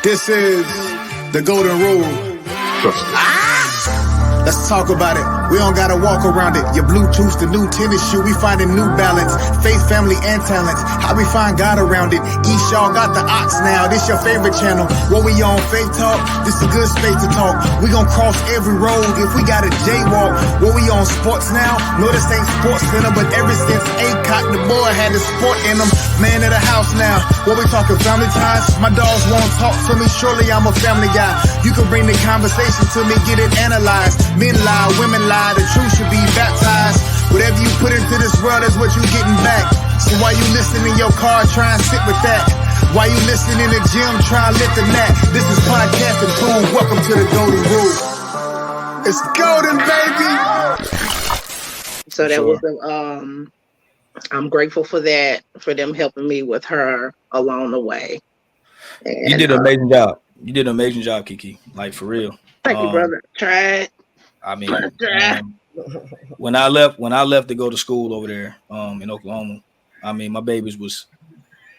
This is the golden rule. Let's talk about it. We don't gotta walk around it. Your Bluetooth, the new tennis shoe. We finding new balance. Faith, family, and talents. How we find God around it. Shaw got the ox now. This your favorite channel. What we on Faith Talk? This a good space to talk. We gon' cross every road if we got a jaywalk. What we on sports now? No, this ain't Sports Center, but ever since Acock, the boy had the sport in him. Man of the house now. What we talking family ties? My dogs won't talk to me. Surely I'm a family guy. You can bring the conversation to me, get it analyzed. Men lie, women lie, the truth should be baptized. Whatever you put into this world is what you getting back. So why you listening in your car, try and sit with that? Why you listening in the gym, try and lift the mat? This is podcasting tools. Welcome to the Golden Rule. It's golden, baby. So that was I'm grateful for that, for them helping me with her along the way. And, you did an amazing job. You did an amazing job, Kiki. Like, for real. Thank you, brother. Tried. I mean, when I left to go to school over there in Oklahoma, I mean, my babies was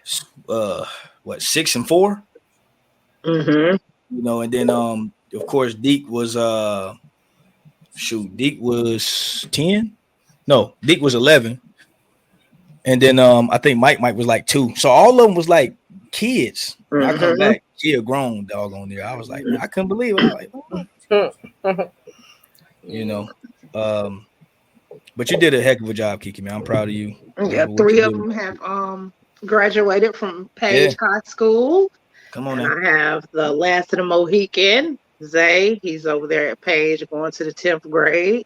6 and 4. Mm-hmm. You know, and then of course Deke was Deke was 10. No, Deke was 11. And then I think Mike was like 2. So all of them was like kids. When I come back, she a grown dog on there. I was like, I couldn't believe it. I was like, you know, but you did a heck of a job, Kiki, man. I'm proud of you. Yeah, 3 of them have graduated from Page High School. Come on now. I have the last of the Mohican, Zay. He's over there at Page going to the 10th grade.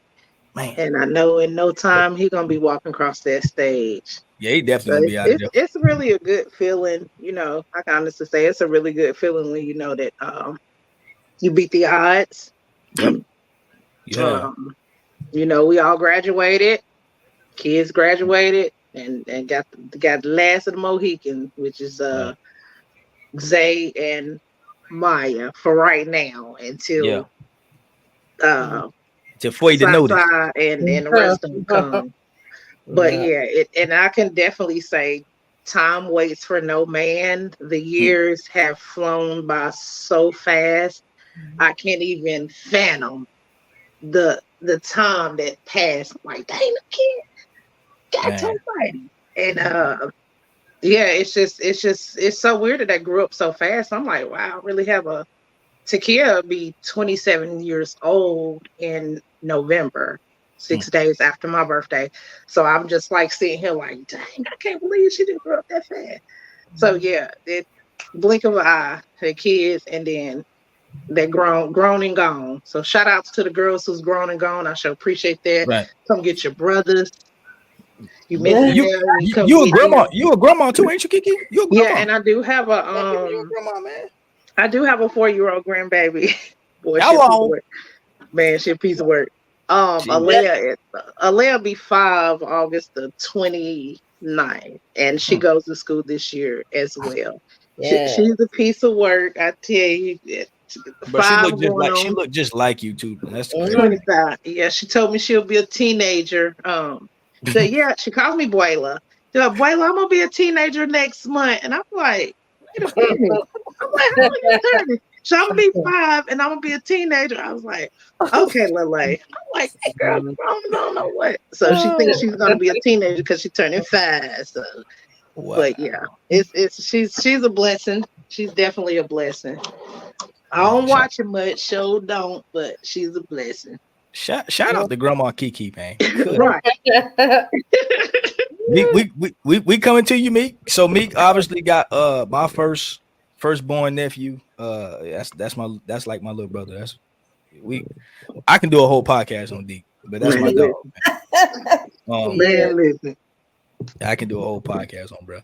Man. And I know in no time he's gonna be walking across that stage. Yeah, he definitely be out there. It's really a good feeling, you know. I can honestly say it's a really good feeling when you know that you beat the odds. Yep. Yeah. You know, we all graduated, kids graduated, and got the last of the Mohican, which is Zay and Maya for right now until before you know that, and the rest of them come. But and I can definitely say time waits for no man. The years have flown by so fast. I can't even fathom the time that passed. I'm like, dang, the kid got somebody. And it's so weird that I grew up so fast. I'm like, wow, I really have a Takesia be 27 years old in November, 6 days after my birthday. So I'm just like sitting here like, dang, I can't believe she didn't grow up that fast. So it blink of an eye, the kids, and then they're grown and gone. So shout outs to the girls who's grown and gone. I sure appreciate that. Right. Come get your brothers. You a grandma. You a grandma too, ain't you, Kiki? You a grandma. Yeah, and I do have a grandma, man. I do have a 4-year-old grandbaby. Boy, she a piece of work. Alea be 5 August the 29th, and she goes to school this year as well. Yeah. She's a piece of work, I tell you. But she looked just like you too. That's 25. Yeah, she told me she'll be a teenager. So she calls me Buela. She's like, Buela, I'm gonna be a teenager next month, and I'm like, wait a minute. I'm like, how are you 30? So I'm gonna be 5 and I'm gonna be a teenager. I was like, okay, Lele. I'm like, hey girl, I don't know what. So she thinks she's gonna be a teenager because she's turning 5. So but she's a blessing. She's definitely a blessing. I don't watch it much, don't, but she's a blessing. Shout out to Grandma Kiki, man. Right. we coming to you, Meek. So Meek obviously got my firstborn nephew. That's like my little brother. I can do a whole podcast on Deke, but that's my dog. Listen. I can do a whole podcast on bro.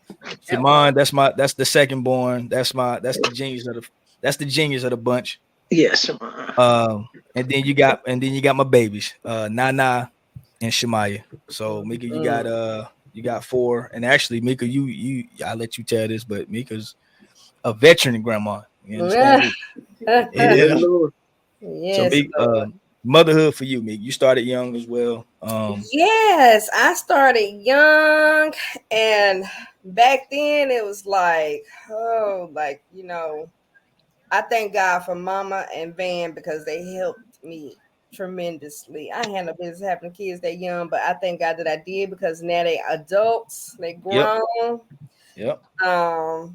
Shimon, that's the second born. That's the genius of the bunch. Yes. And then you got my babies, Nana and Shemaya. So Mika, you got 4. And actually, Mika, I'll let you tell this, but Mika's a veteran grandma. You understand? Yes. So Mika, motherhood for you, Mika. You started young as well. Yes, I started young, and back then it was like, I thank God for Mama and Van because they helped me tremendously. I had no business having kids that young, but I thank God that I did because now they adults, they grown. Yep.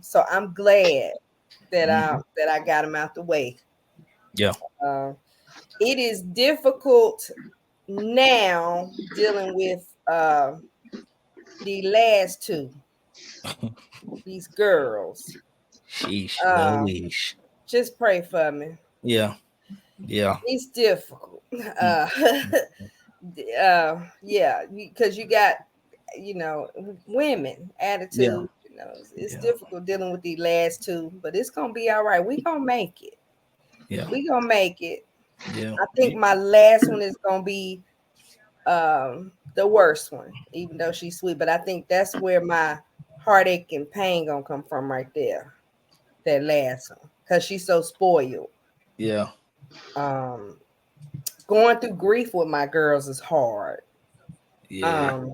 So I'm glad that I got them out the way. Yeah. It is difficult now dealing with the last two, these girls. Sheesh. Louise. Just pray for me. Yeah. It's difficult. Yeah, because you got, women attitude. It's difficult dealing with the last two, but it's gonna be all right. We gonna make it. Yeah. We gonna make it. Yeah. I think my last one is gonna be the worst one, even though she's sweet. But I think that's where my heartache and pain gonna come from right there. That last one, because she's so spoiled. Yeah. Going through grief with my girls is hard. Yeah.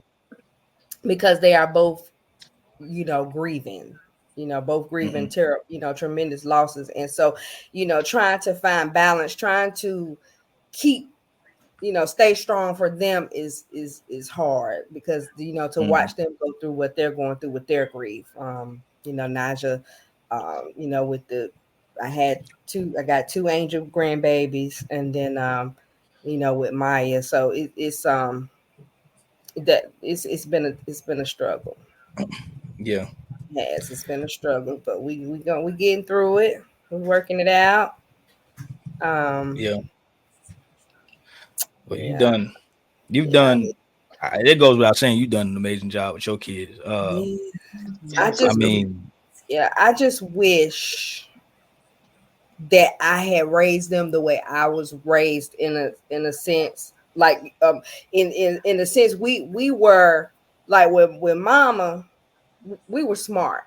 Because they are both, grieving. Both grieving tremendous losses. And so, trying to find balance, trying to keep, stay strong for them is hard because, to watch them go through what they're going through with their grief. Naja, I got two angel grandbabies, and then, with Maya. So it's been a struggle. Yeah. Yes, it's been a struggle, but we getting through it. We're working it out. Yeah. Well, Yeah. you've done. It goes without saying you've done an amazing job with your kids. I just wish that I had raised them the way I was raised in a sense. Like in a sense we were like with Mama, we were smart.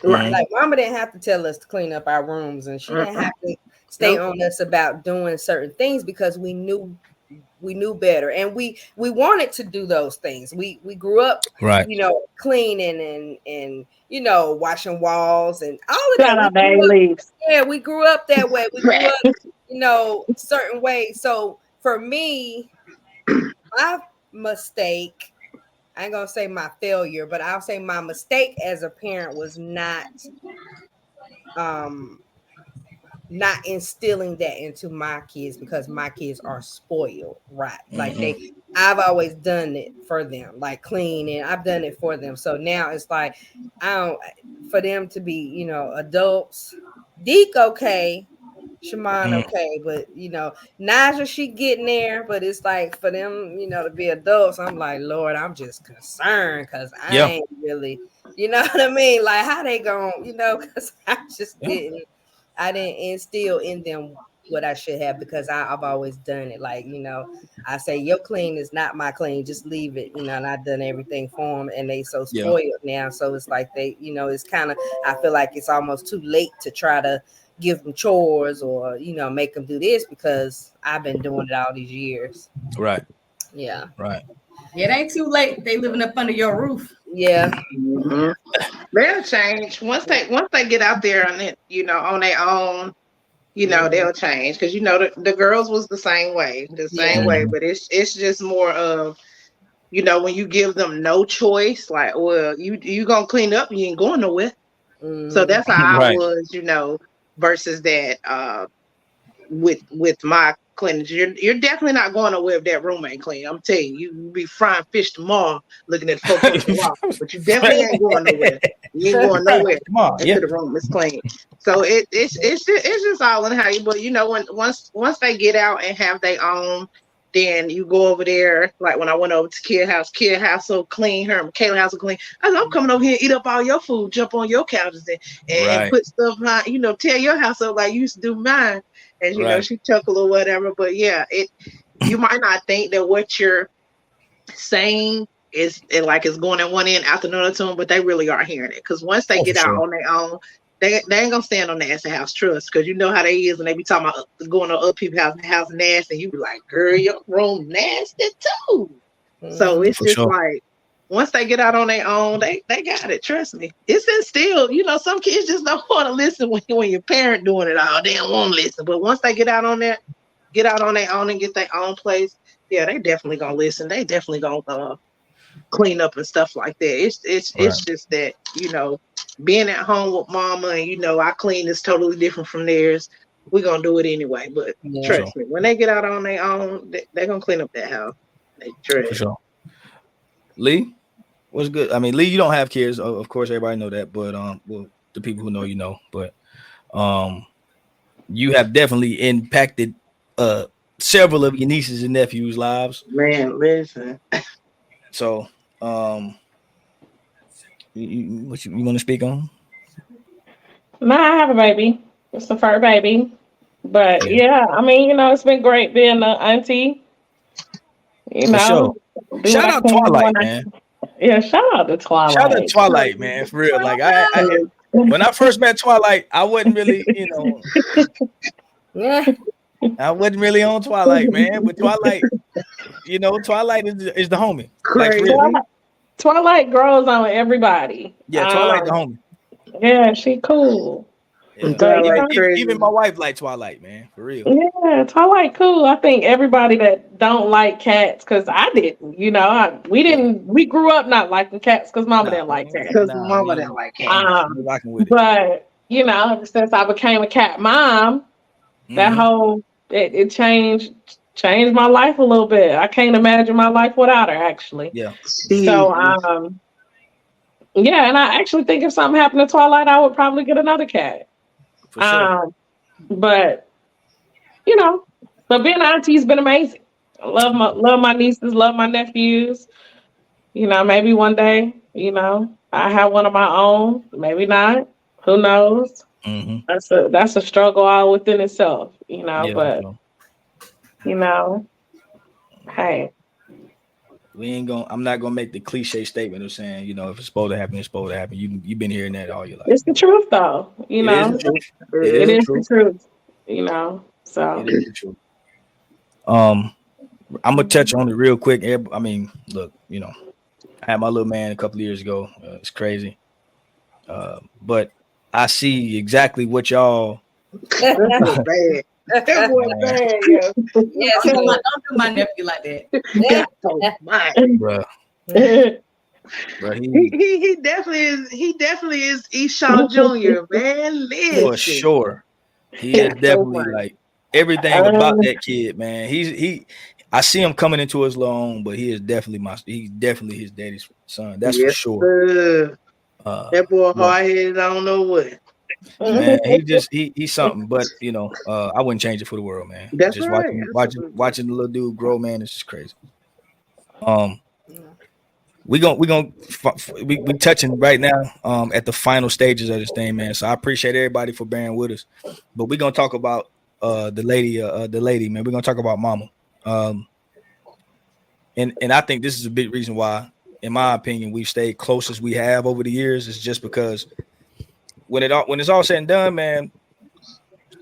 Right. Like Mama didn't have to tell us to clean up our rooms, and she didn't have to stay on us about doing certain things because we knew better, and we wanted to do those things. We grew up, right, cleaning and washing walls and all of that. We grew up that way. We grew up, certain ways. So for me, my mistake, I ain't gonna say my failure, but I'll say my mistake as a parent was not instilling that into my kids, because my kids are spoiled, right? Like I've always done it for them, like clean, and I've done it for them. So now it's like, for them to be, adults. Deke okay, Shaman okay, but Naja, she getting there, but it's like for them, to be adults, I'm like, Lord, I'm just concerned because I ain't really, you know what I mean? Like how they going, because I didn't instill in them what I should have, because I've always done it. Like, I say your clean is not my clean, just leave it, and I've done everything for them, and they so spoiled now. So it's like they, it's kind of, I feel like it's almost too late to try to give them chores or, make them do this, because I've been doing it all these years. Right. Yeah. Right. It ain't too late. They living up under your roof. Yeah. They'll change once they get out there on it, on their own. They'll change, because the girls was the same way, but it's just more of, when you give them no choice, like, well, you gonna clean up, you ain't going nowhere. So that's how I was, versus that with my cleaners. You're definitely not going nowhere if that room ain't clean. I'm telling you, you be frying fish tomorrow looking at folks on the wall, but you definitely ain't going nowhere. You ain't going nowhere until the room is clean. So it's just all in how you. But once they get out and have their own, then you go over there. Like when I went over to Kid house so clean, her and Kayla house so clean. I said, I'm coming over here and eat up all your food, jump on your couches and put stuff on, tear your house up like you used to do mine. And she chuckled or whatever. But yeah, you might not think that what you're saying is going in one end out the other tune, but they really are hearing it. Because once they get out on their own, they ain't gonna stand on the ass of house trust, because how they is, and they be talking about going to other people's house and the house nasty, and you be like, girl, your room nasty too. So it's just like, once they get out on their own, they got it. Trust me. It's instilled. You know, some kids just don't want to listen when your parent doing it all. They don't want to listen. But once they get out on their own and get their own place, yeah, they definitely gonna listen. They definitely gonna clean up and stuff like that. It's just that, you know, being at home with mama and, you know, our clean is totally different from theirs. We're gonna do it anyway. But trust me, when they get out on their own, they're gonna clean up that house. For sure. Lee, what's good? I mean, Lee, you don't have kids, of course, everybody know that, but well, the people who know, you know, but you have definitely impacted several of your nieces and nephews' lives. Man, listen. So you want to speak on? No, I have a baby. It's the first baby. But yeah, I mean, you know, it's been great being an auntie. You know, sure. Shout out Twilight, man. Yeah, shout out to Twilight. Shout out to Twilight, man, for real. Like I when I first met Twilight, I wasn't really, you know, I wasn't really on Twilight, man. But Twilight, you know, Twilight is the homie. Crazy. Like, Twilight grows on everybody. Yeah, Twilight the homie. Yeah, she cool. Yeah. Even my wife like Twilight, man, for real. Yeah, Twilight cool. I think everybody that don't like cats, because I didn't, you know, we grew up not liking cats because mama didn't like cats. Because mama didn't like cats. But you know, ever since I became a cat mom, that whole it changed my life a little bit. I can't imagine my life without her, actually. Yeah. So yeah, and I actually think if something happened to Twilight, I would probably get another cat. For sure. But you know, but being an auntie's been amazing. I love my nieces, love my nephews. You know, maybe one day, you know, I have one of my own. Maybe not. Who knows? Mm-hmm. That's a struggle all within itself, you know. Yeah, but you know, hey. I'm not gonna make the cliche statement of saying, you know, if it's supposed to happen, it's supposed to happen. You've been hearing that all your life. It's the truth, though. You know, it is the truth. You know, so it is the truth. I'm gonna touch on it real quick. I mean, look, you know, I had my little man a couple of years ago. It's crazy, but I see exactly what y'all. Bad. That boy bad, yo. Yeah, don't do my nephew like that. Bro, he definitely is Esau Jr., man. Listen. For sure. He is definitely like everything about that kid, man. I see him coming into his own, but he's definitely his daddy's son. That's for sure. That boy hard-headed, I don't know what. Man, he's something, but you know, I wouldn't change it for the world, man. That's just right. watching the little dude grow, man, it's just crazy. We touching right now at the final stages of this thing, man. So I appreciate everybody for bearing with us. But we're gonna talk about the lady, man. We're gonna talk about mama. And I think this is a big reason why, in my opinion, we've stayed close as we have over the years. It's just because when it's all said and done, man,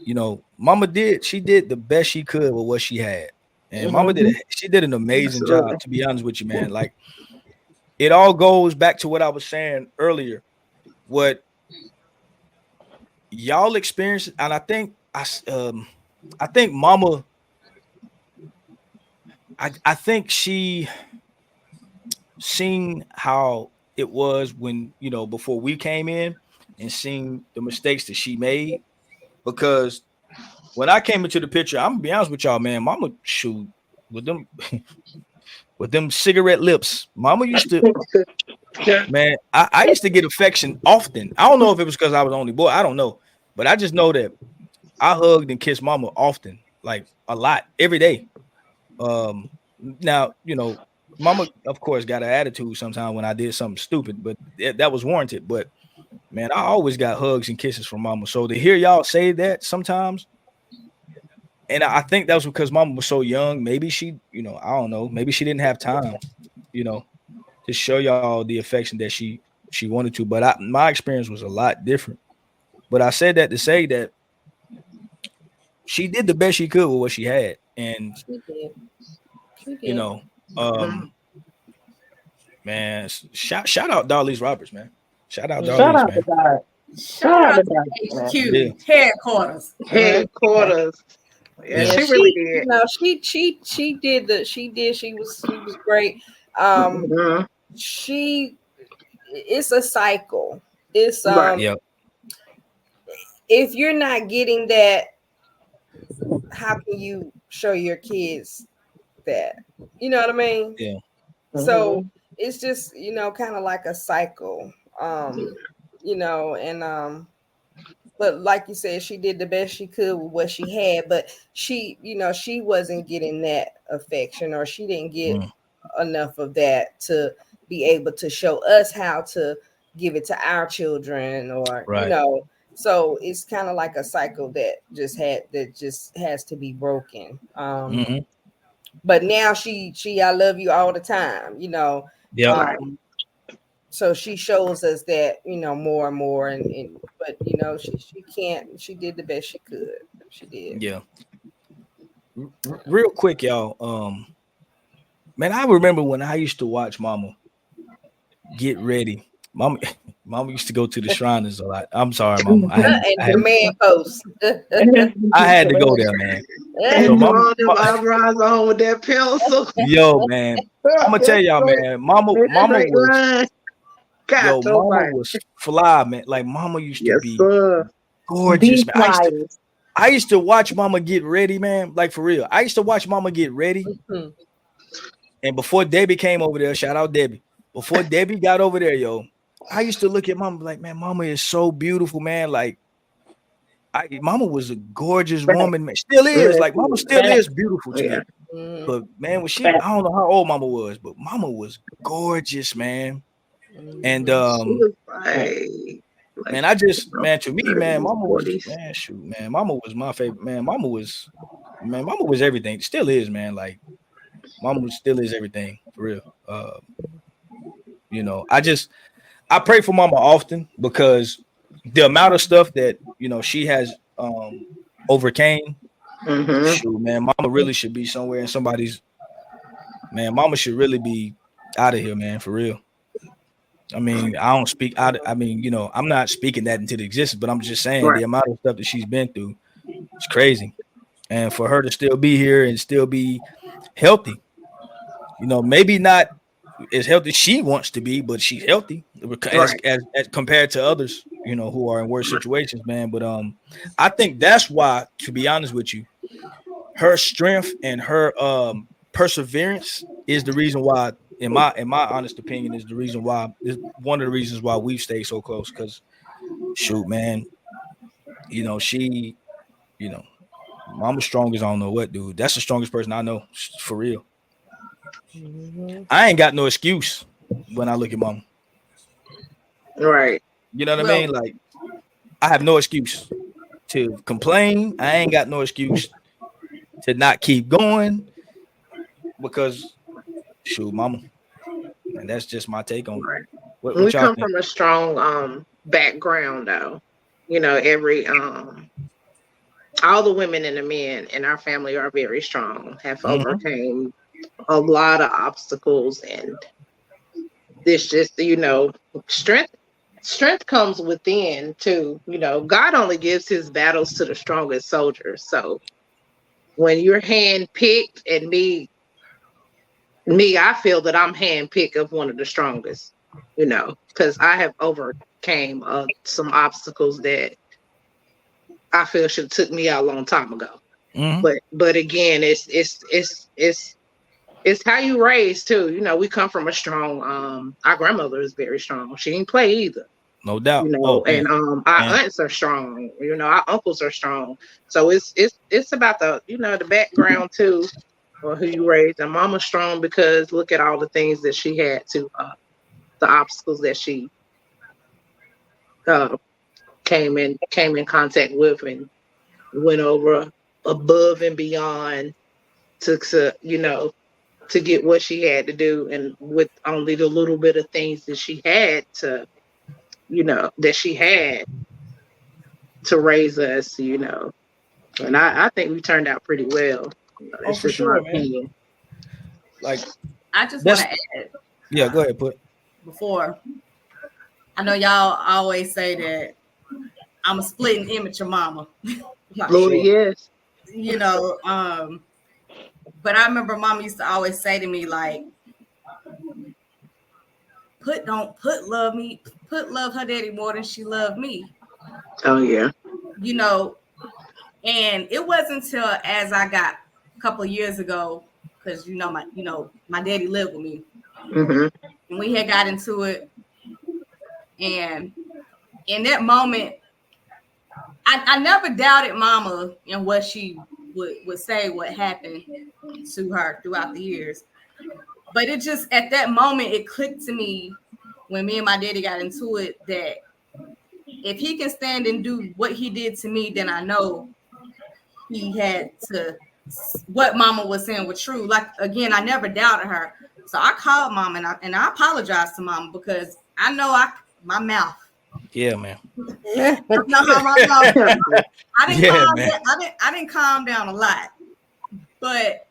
you know, mama did the best she could with what she had. And mama did an amazing job, to be honest with you, man. Like, it all goes back to what I was saying earlier, what y'all experienced, and I think mama, I think she seen how it was when, you know, before we came in, and seen the mistakes that she made. Because when I came into the picture, I'm gonna be honest with y'all, man, mama shoot with them cigarette lips. Mama used to, man, I used to get affection often. I don't know if it was because I was the only boy. I don't know. But I just know that I hugged and kissed mama often, like a lot, every day. Now, you know, mama, of course, got an attitude sometimes when I did something stupid, but that was warranted. But man, I always got hugs and kisses from mama. So to hear y'all say that sometimes, and I think that was because mama was so young. Maybe she, you know, I don't know. Maybe she didn't have time, you know, to show y'all the affection that she wanted to. But my experience was a lot different. But I said that to say that she did the best she could with what she had. And, She did. you know, Man, shout out Darlene Roberts, man. Shout out Shout Darlene, out to man. God. Shout out to God. Yeah. HQ headquarters. Headquarters. Yeah, Yeah. she really did. You know, she was great. Mhm. It's a cycle. It's Right. Yep. if you're not getting that, how can you show your kids that? You know what I mean? Yeah. So it's just, you know, kind of like a cycle. You know, and but like you said, she did the best she could with what she had, but she, you know, she wasn't getting that affection, or she didn't get enough of that to be able to show us how to give it to our children, or Right. you know. So it's kind of like a cycle that just has to be broken. But now she I love you all the time, you know. Yeah. So she shows us that, you know, more and more, and but you know, she did the best she could. She did. Yeah. Real quick, y'all. Man, I remember when I used to watch Mama get ready. Mama used to go to the Shriners a lot. I'm sorry, Mama. And the man post. I had to go there, man. And So drawing them eyebrows on with that pencil. Yo, man, I'm gonna tell y'all, man. Mama was. Yo, Mama was fly, man. Like Mama used to be gorgeous, man. I used to watch Mama get ready, man. Like for real. I used to watch Mama get ready. And before Debbie came over there, shout out Debbie. Before Debbie got over there, yo, I used to look at Mama like, man, Mama is so beautiful, man. Like, Mama was a gorgeous woman, man. Still is. Like, Mama still is beautiful to me. But man, when I don't know how old Mama was, but Mama was gorgeous, man. And man, to me, man, Mama was my favorite, man. Mama was everything. Still is, man. Like, Mama still is everything for real. You know, I pray for Mama often, because the amount of stuff that, you know, she has overcame. Shoot, man, Mama really should be somewhere in somebody's. Man, Mama should really be out of here, man, for real. I mean, I don't speak out. I mean, you know, I'm not speaking that into the existence, but I'm just saying the amount of stuff that she's been through, it's crazy. And for her to still be here and still be healthy, you know, maybe not as healthy as she wants to be, but she's healthy as compared to others, you know, who are in worse situations, man. But I think that's why, to be honest with you, her strength and her perseverance is the reason why, in my honest opinion, is one of the reasons why we've stayed so close. Because shoot, man, you know, she, you know, Mama's strong as I don't know what, dude. That's the strongest person I know, for real. I ain't got no excuse when I look at Mama. Right. You know what I mean? Like, I have no excuse to complain. I ain't got no excuse to not keep going, because shoot, Mama. And that's just my take on it. What we come think? from a strong background, though. You know, all the women and the men in our family are very strong, have overcame a lot of obstacles, and this just, you know, strength comes within too. You know, God only gives his battles to the strongest soldiers. So when you're handpicked, and me, I feel that I'm handpicked of one of the strongest, you know, because I have overcame some obstacles that I feel should have took me out a long time ago. But again, it's how you raise too. You know, we come from a strong. Our grandmother is very strong. She didn't play either. No doubt. You know, our aunts are strong. You know, our uncles are strong. So it's about the, you know, the background too, or who you raised. And Mama's strong because look at all the things that she had to, the obstacles that she came in contact with, and went over above and beyond to you know, to get what she had to do, and with only the little bit of things that she had to, you know, that she had to raise us, you know. And I think we turned out pretty well. You know, for sure, man. opinion. Like, I just want to add. Yeah, go ahead, put. Before, I know y'all always say that I'm a splitting image of mama. Like, Lord, yes. you know, but I remember mama used to always say to me, like, put love her daddy more than she loved me. Oh yeah. You know, and it wasn't until as I got a couple of years ago, because my daddy lived with me. Mm-hmm. And we had got into it. And in that moment, I never doubted mama and what she would say, what happened to her throughout the years. But it just, at that moment, it clicked to me when me and my daddy got into it that if he can stand and do what he did to me, then I know he had to, what mama was saying was true. Like, again, I never doubted her. So I called mama and I apologized to mama because I know my mouth. Yeah, man. I know how my mouth. I didn't calm down a lot, but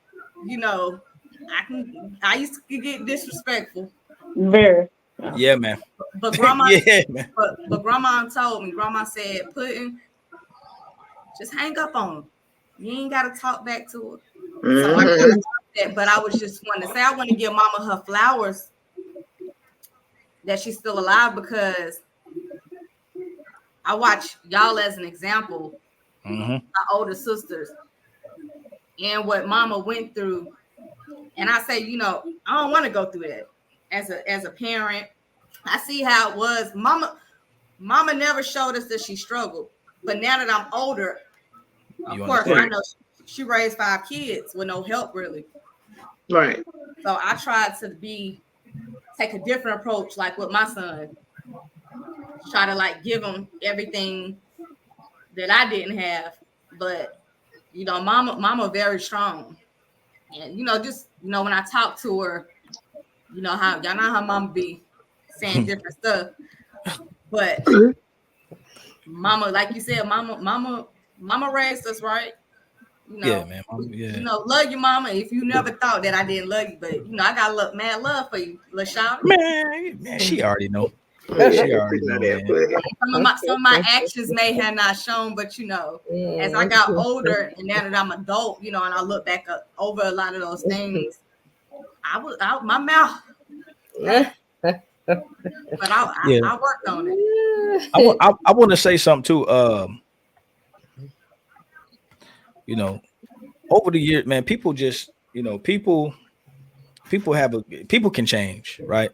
I used to get disrespectful. Very. Yeah, man. But grandma, man. But grandma told me. Grandma said, "Puddin', just hang up on her. You ain't gotta talk back to her." Mm-hmm. So I did that, but I was just wanting to say I want to give mama her flowers that she's still alive, because I watch y'all as an example, my older sisters, and what mama went through. And I say, I don't want to go through that as a parent. I see how it was. Mama never showed us that she struggled. But now that I'm older, of course, I know she raised 5 kids with no help, really. Right. So I tried to take a different approach, like with my son. Try to give him everything that I didn't have. But, mama very strong. And, when I talk to her, how y'all know how mama be saying different stuff. But mama, like you said, mama raised us right. Yeah, man. Love you, mama. If you never thought that I didn't love you, but I got mad love for you, LaShawn. Man, she already know. She already know that. Some of my actions may have not shown, but as I got older and now that I'm adult, and I look back over a lot of those things, I was out my mouth. But I worked on it. I want to say something too. Over the years, man, people just, people can change, right?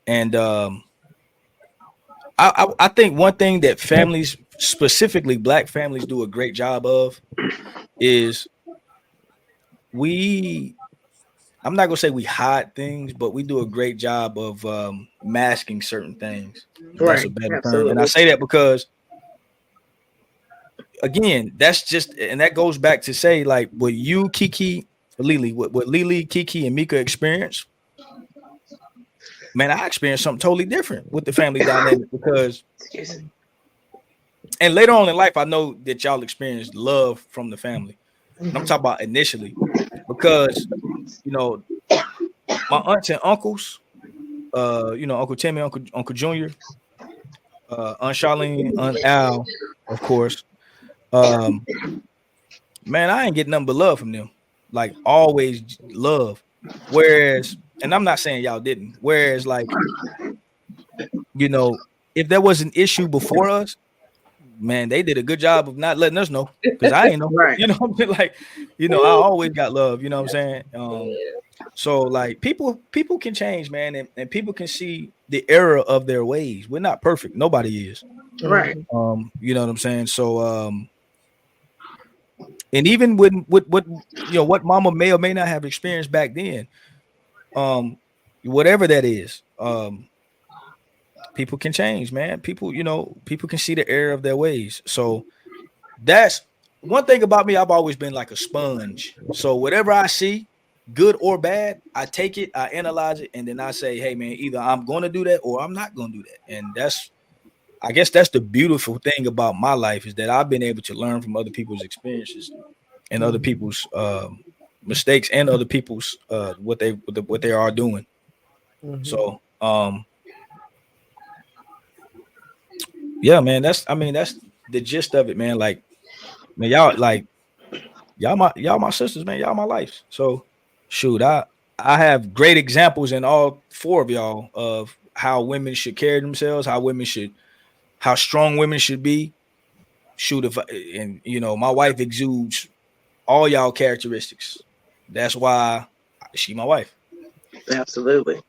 And I think one thing that families, specifically Black families, do a great job of is I'm not gonna say we hide things, but we do a great job of masking certain things. That's a better term. And I say that because, again, that goes back to say, like, what you, Kiki, Lily, what Lily, Kiki, and Mika experienced. Man, I experienced something totally different with the family dynamic because, and later on in life, I know that y'all experienced love from the family. And I'm talking about initially, because my aunts and uncles, Uncle Timmy, Uncle Junior, Aunt Charlene, Aunt Al, of course. Man, I ain't getting nothing but love from them. Like, always love. Whereas, and I'm not saying y'all didn't. Whereas, like, if there was an issue before us, man, they did a good job of not letting us know, because I ain't know. Right. Like, I always got love. You know what I'm saying? So, like, people can change, man, and people can see the error of their ways. We're not perfect. Nobody is. Right. You know what I'm saying? So, and even with what mama may or may not have experienced back then, whatever that is, people can change, man. People can see the error of their ways. So that's one thing about me. I've always been like a sponge. So whatever I see, good or bad, I take it, I analyze it, and then I say, hey, man, either I'm going to do that or I'm not going to do that. And I guess that's the beautiful thing about my life, is that I've been able to learn from other people's experiences and other people's mistakes and other people's what they are doing. Mhm. So yeah, man, that's the gist of it, man. Like, man, y'all my sisters, man. Y'all my life. So shoot, I have great examples in all four of y'all of how women should carry themselves, how strong women should be. Shoot, and my wife exudes all y'all characteristics. That's why she my wife. Absolutely.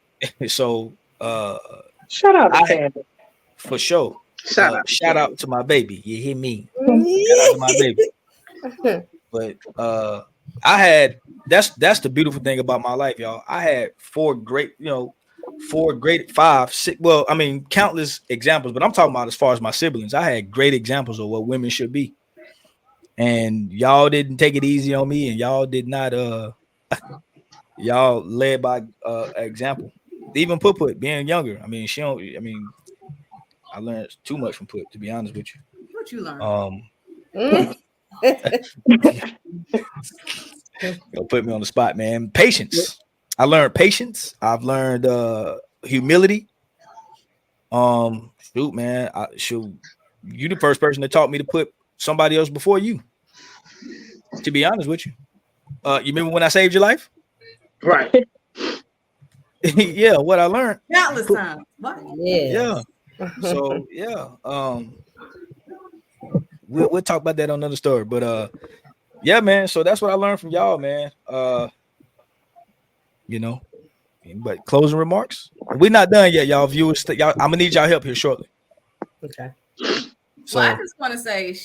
So Shout out to I Candace. for sure. Shout out to my baby. You hear me? Shout out to my baby. But that's the beautiful thing about my life, y'all. I had four great, five, six, well, I mean, countless examples, but I'm talking about as far as my siblings. I had great examples of what women should be. And y'all didn't take it easy on me, and y'all did not y'all led by example. Even Put being younger. I mean, I learned too much from Put, to be honest with you. What you learn? Don't put me on the spot, man. Patience. I learned patience. I've learned humility. Shoot, man. You the first person that taught me to put somebody else before you. To be honest with you. You remember when I saved your life? Right. Yeah, what I learned. Countless times. What? Yeah. So yeah. We'll talk about that on another story. But yeah, man. So that's what I learned from y'all, man. But closing remarks. We're not done yet, y'all. Viewers, I'm gonna need y'all help here shortly. Okay. So I just want to say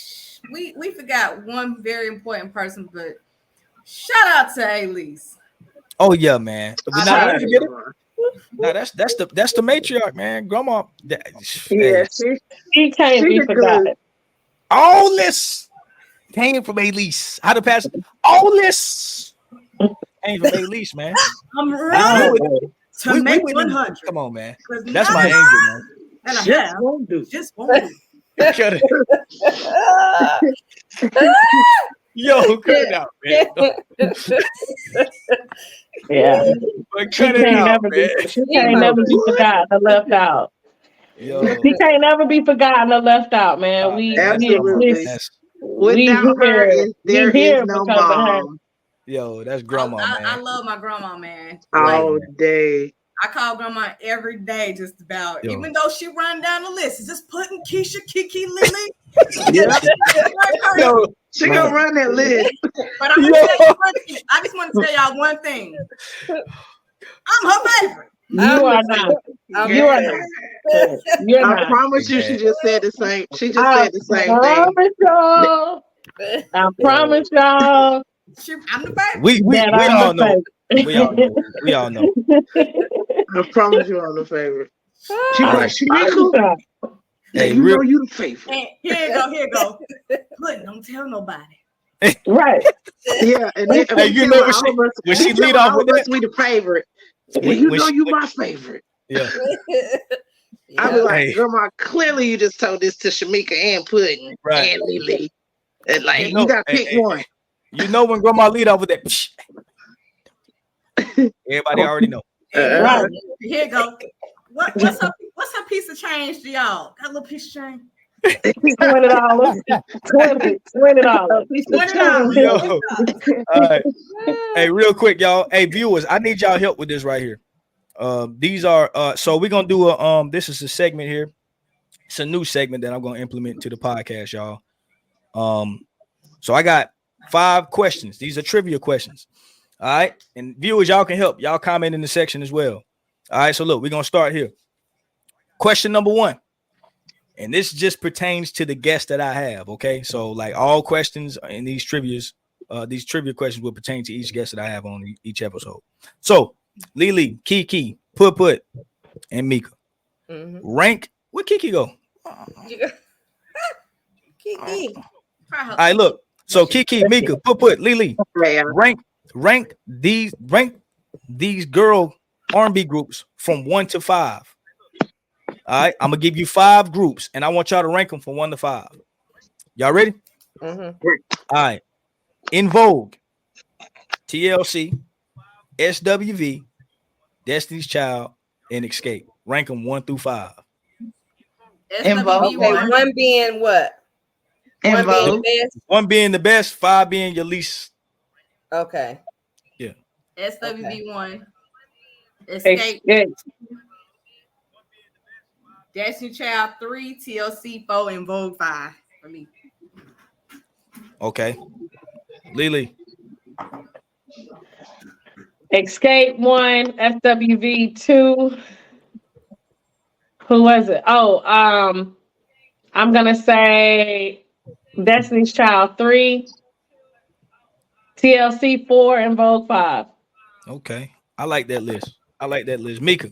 we forgot one very important person, but shout out to Alicia. oh yeah, man. We're not Shout gonna out forget it. to No, that's the matriarch, man. Grandma. Yeah, She can't be she's forgotten. good. All this came from Elise. How to pass all this came from Elise, man. I'm ready to make 100. Come on, man. That's my angel, man. And I Just won't do. just won't do. Cut it. Yo, cut it out, man. Yeah. But cut it out, man. She can't never be forgotten or left out. Yo, She can't never be forgotten or left out, man. Absolutely. Without her, there is no mom. Yo, that's grandma, man. I love my grandma, man. All day. I call grandma every day, just about. Yo. Even though she run down the list, just putting Keisha, Kiki, Lily. Yeah. Yo, she gonna run that list. But I'm gonna tell you one thing. I just want to tell y'all one thing. I'm her favorite. You are not. You are not. You're I not. promise you, she just said the same. She just I said the same promise y'all. I promise y'all. I'm the favorite. We all know. We all know. I promise you, I'm the favorite. She like, Shameeka, Hey, you know you the favorite. And here you go. Look, don't tell nobody. Right. Yeah, and then Hey, you know when she lead off with that, we the favorite. Well, you know you my favorite. Yeah. I be like, Hey. Grandma, clearly you just told this to Shameeka and Pudding and Lily. And like, you gotta pick one. You know when grandma lead off with that, psh, everybody already know. Right. Here you go. What's her piece of change to y'all? Got a little piece of change. $20. $20. $20. Yo. All right. Hey, real quick, y'all. Hey, viewers, I need y'all help with this right here. These are so we're gonna do this is a segment here. It's a new segment that I'm gonna implement into the podcast, y'all. So I got 5 questions. These are trivia questions. All right. And viewers, y'all can help. Y'all comment in the section as well. All right. So look, we're gonna start here. Question number 1. And this just pertains to the guest that I have. Okay. So like all questions in these trivia questions will pertain to each guest that I have on each episode. So Lily, Kiki, Put, and Mika. Mhm. Rank. Where Kiki go? Kiki. All right, look. So Kiki, Mika, Put, Lily. Rank these girl R&B groups from 1 to 5. All right, I'm gonna give you 5 groups, and I want y'all to rank them from 1 to 5. Y'all ready? Mhm. All right. In Vogue, TLC, SWV, Destiny's Child, and Escape. Rank them 1 through 5. Invoke. Okay, one being what? One being Invoke. the best. 1 being the best, 5 being your least. Okay. Yeah. SWV1. Escape. Destiny Child 3, TLC 4, and Vogue 5 for me. Okay. Lily. Escape 1, SWV 2. Who was it? Oh, I'm gonna say Destiny's Child 3, TLC 4, and Vogue 5. Okay. I like that list. Mika.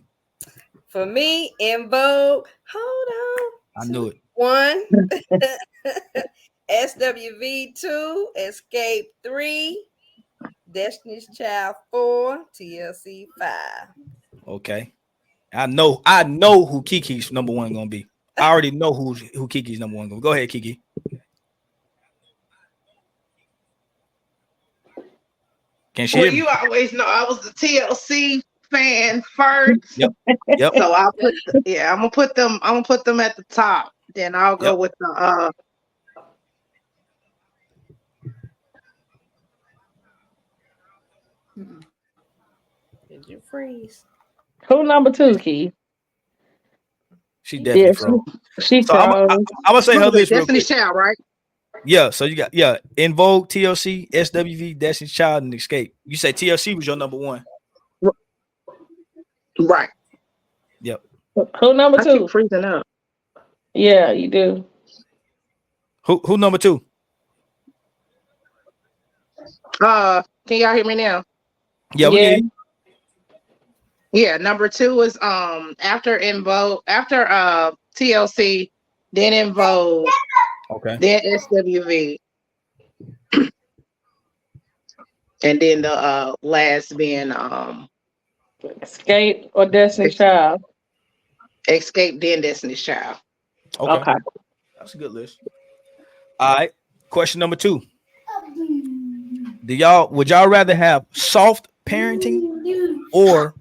For me, in Vogue, hold on. I knew it. 1, SWV 2, Escape 3, Destiny's Child 4, TLC 5. Okay. I know who Kiki's number 1 gonna be. I already know who Kiki's number 1 gonna be. Go ahead, Kiki. Can she hear me? You always know I was the TLC fan first. Yep. So I'm gonna put them at the top. Then I'll go with the Did you freeze? Who number 2, Key? She definitely froze. She So froze. I'm gonna say her list real quick. Destiny's Child, right? Yeah, so you got In Vogue, TLC, SWV, Destiny's Child, and Escape. You say TLC was your number 1. Right. Yep. Who number 2? I keep freezing up. Yeah, you do. Who number 2? Can y'all hear me now? Yeah, we hear you. Yeah, number 2 is after TLC, then In Vogue, Okay. then SWV, and then the last being Escape or Destiny's Child? Escape, then Destiny's Child. Okay. That's a good list. All right. Question number 2. Would y'all rather have soft parenting or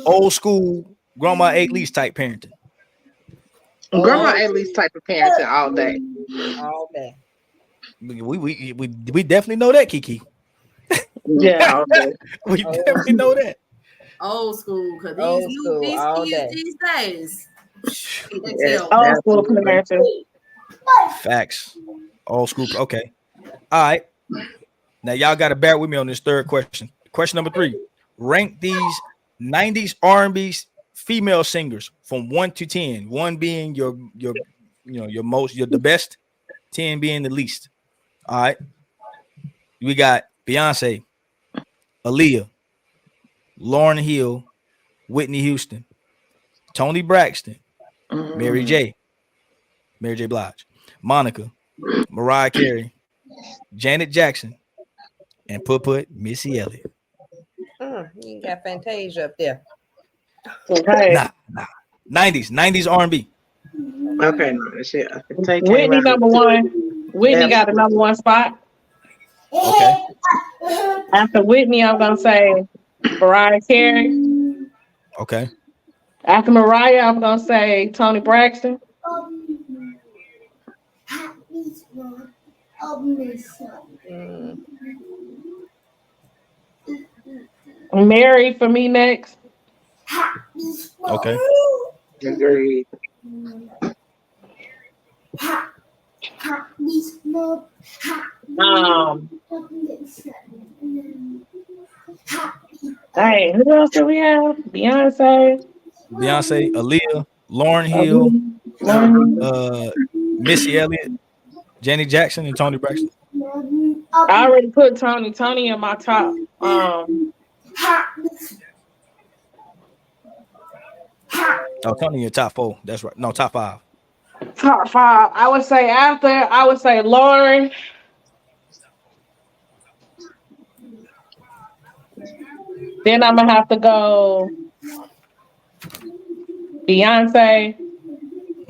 old school grandma at least type parenting? Grandma at least type of parenting all day. All day. We definitely know that, Kiki. Yeah. All day. We definitely know that. Old school, because Old these school, all day. kids these days. They Yeah. tell Old school parenting. Facts. Old school. Okay. All right. Now y'all got to bear with me on this third question. Question number 3. Rank these 90s R&B female singers from 1 to 10. 1 being the best, 10 being the least. All right. We got Beyonce, Aaliyah, Lauryn Hill, Whitney Houston, Toni Braxton, Mary J. Blige, Monica, Mariah Carey, Janet Jackson, and put Missy Elliott. You got Fantasia up there. Okay. Nah. 90s R&B. Okay, no, shit. I can take Whitney number 1. Whitney got the number 1 spot. Okay. After Whitney, I'm gonna say Mariah Carey. Okay. After Mariah, I'm gonna say Toni Braxton. Mary for me next. Okay. Agreed. Hey, who else do we have? Beyonce, Aaliyah, Lauryn Hill, Missy Elliott, Janet Jackson, and Toni Braxton. I already put Toni in my top. Toni in your top 4. That's right. No, top 5. Top 5. I would say Lauren. Then I'm gonna have to go Beyonce.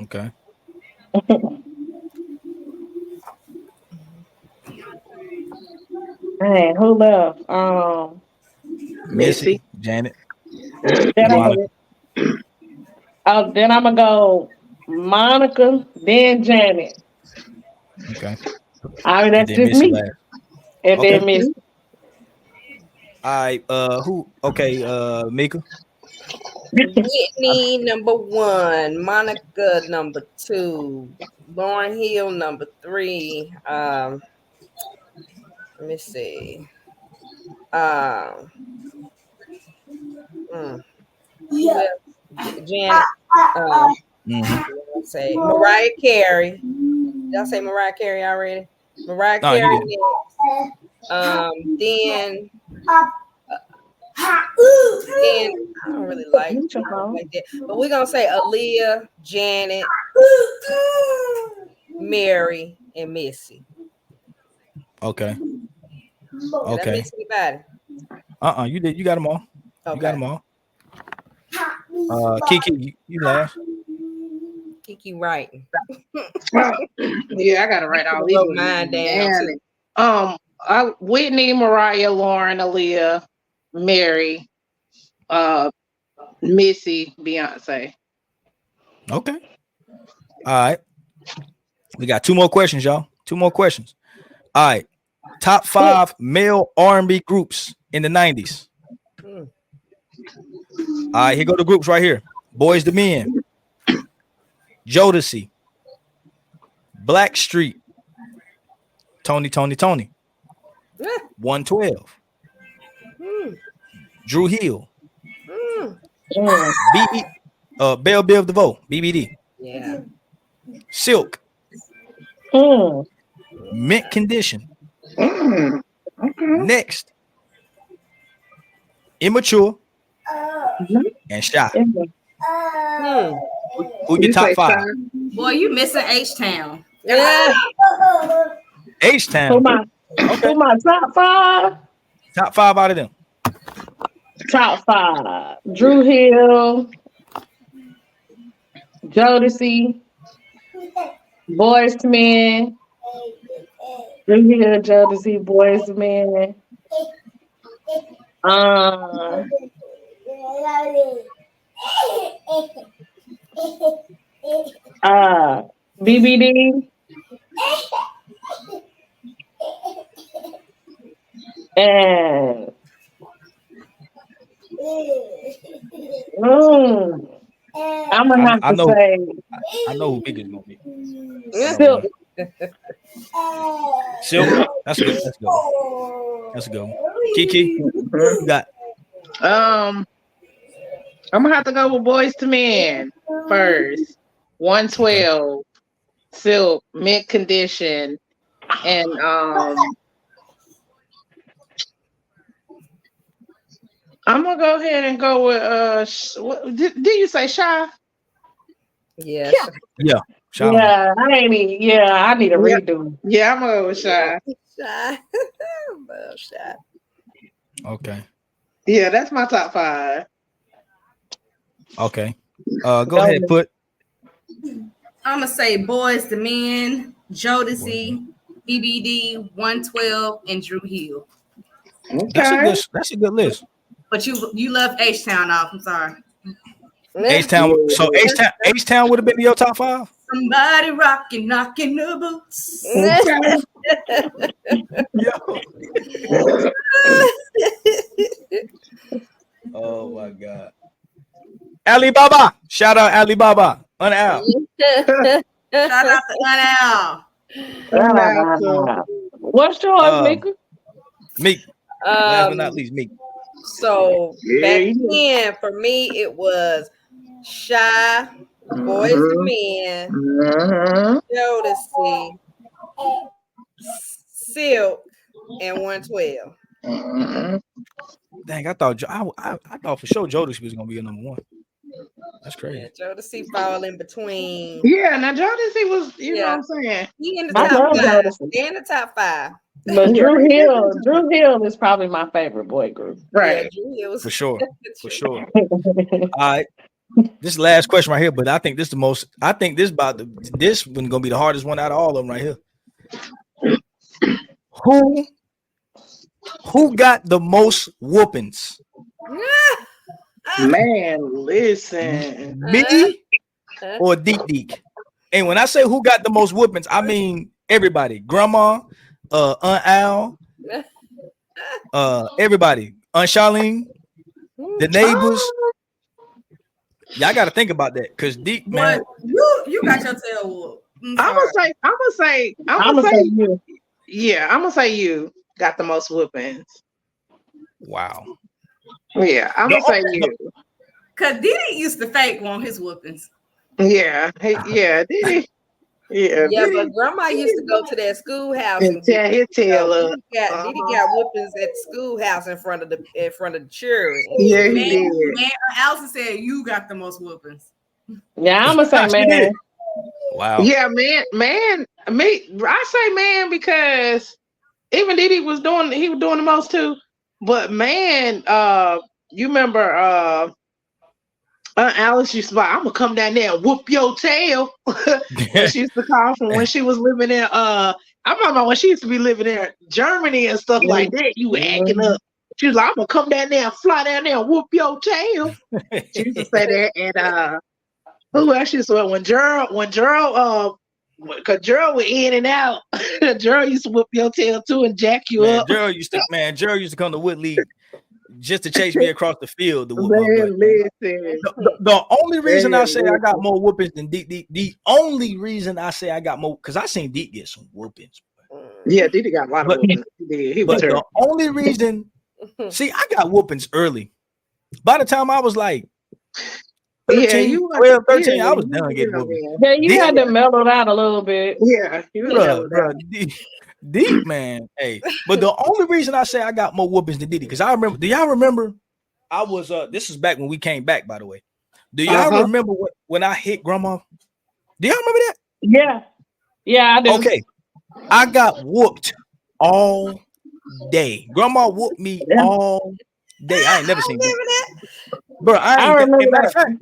Okay. Man, who left? Missy, Janet, Then Monica. Oh, then I'm gonna go Monica, then Janet. Okay. I mean, And that's then just Missy me. last. And Okay. then Miss. All right. Who? Okay. Mika. Whitney number 1, Monica number 2, Lauren Hill number 3. Let me see. Who else? Janet. Mm-hmm. Let's say Mariah Carey. Did I say Mariah Carey already? Mariah No, you Carey didn't. next. Then I don't really like that, but we're gonna say Aaliyah, Janet, Mary, and Missy. Okay. Did I Okay. miss anybody? You did. You got them all. Okay. You got them all. Kiki, you last. Kiki writing. Yeah, I gotta write all these Wrote mine down too. Whitney, Mariah, Lauren, Aaliyah, Mary, Missy, Beyonce. Okay. All right. We got 2 more questions, y'all. 2 more questions. All right. Top 5 male R&B groups in the 90s. All right, here go the groups right here. Boys to Men, Jodeci, Blackstreet, Tony, 112, Drew Hill, BB, Belle Biv DeVoe, BBD, Yeah. Silk, Mint Condition, Next, Immature, and Shy. Who your top 5? Boy, you missing H-Town. Yeah. H-Town. Who my top 5? Top 5 out of them. Top 5. Drew Hill, Jodeci, Boys to Men. Drew Hill, Jodeci, Boys to Men. BBD. And I'm gonna have to say I know who big is gonna be. Silk. Silk. That's good. That's a good one. Kiki, you got. I'm gonna have to go with Boys to Men first. 112, Silk, Mint Condition, and I'm gonna go ahead and go with did you say Shy? Yes. Yeah. Yeah, I need a redo. Yeah, I'm gonna go with Shy. Shy. Shy. Okay. Yeah, that's my top 5. Okay. Go ahead, put. I'm gonna say Boys to Men, Jodeci, BBD, 112, and Drew Hill. Okay. That's a good list. But you left H-Town off. I'm sorry. H-Town. So H-Town would have been your top 5. Somebody rocking, knocking the boots. Oh my God. Alibaba. Shout out Alibaba. Unal. Shout out to Unal. What's yours, Mika? Meek. Last but not least, Meek. So back then, for me, it was Shy, Boys to Men, Jodeci, Silk, and 112. Dang, I thought for sure Jodeci was gonna be a number 1. That's crazy. Yeah, Jodeci fall in between. Yeah, now Jodeci was, you know what I'm saying? He in the top 5. They in the top 5. But Drew Hill is probably my favorite boy group. Right. Yeah, for sure. All right. This last question right here, but I think this the most. I think this one gonna be the hardest one out of all of them right here. Who got the most whoopings? Man, listen. Me or Deek? And when I say who got the most whoopings, I mean everybody. Grandma, Aunt Al, everybody. Aunt Charlene, the neighbors. Y'all got to think about that because Deek, man. You got your tail whooped. I'm gonna say you. yeah, I'm gonna say you got the most whoopings. Wow. Yeah, I'm gonna say you. Cause Diddy used to fake on his whoopings. Yeah, did he? Yeah, but grandma used to go to that schoolhouse and tear his tail up. Diddy got whoopings at the schoolhouse in front of the children. Yeah, he did. Man, Allison said you got the most whoopings. Yeah, I'm gonna say man. Wow. Yeah, man. I say man because even Diddy was doing the most too. But man, you remember Alice used to say, I'm gonna come down there and whoop your tail. She used to call from when she was living in I remember when she used to be living in Germany and stuff like that. You were acting up. She was like, I'm gonna come down there and fly down there and whoop your tail. She used to say that. And who actually saw when Gerald because Gerald was in and out. Gerald used to whoop your tail too and jack you up. Gerald used to come to Woodley just to chase me across the field to whoop my butt. The only reason I say I got more whoopings than Deek, the only reason I say I got more, because I seen Deek get some whoopings. Yeah, Deek got a lot of whoopings. He was the only reason, see, I got whoopings early. By the time I was like 13, 12, 13, I was done getting whoopings. Yeah, you had to mellow out a little bit. Yeah, Deep man, hey. But the only reason I say I got more whoopings than Diddy, because I remember. Do y'all remember? I was this is back when we came back, by the way. Do y'all remember when I hit grandma? Do y'all remember that? Yeah, I do. Okay, I got whooped all day. Grandma whooped me all day. I ain't never seen that, bro. I remember that.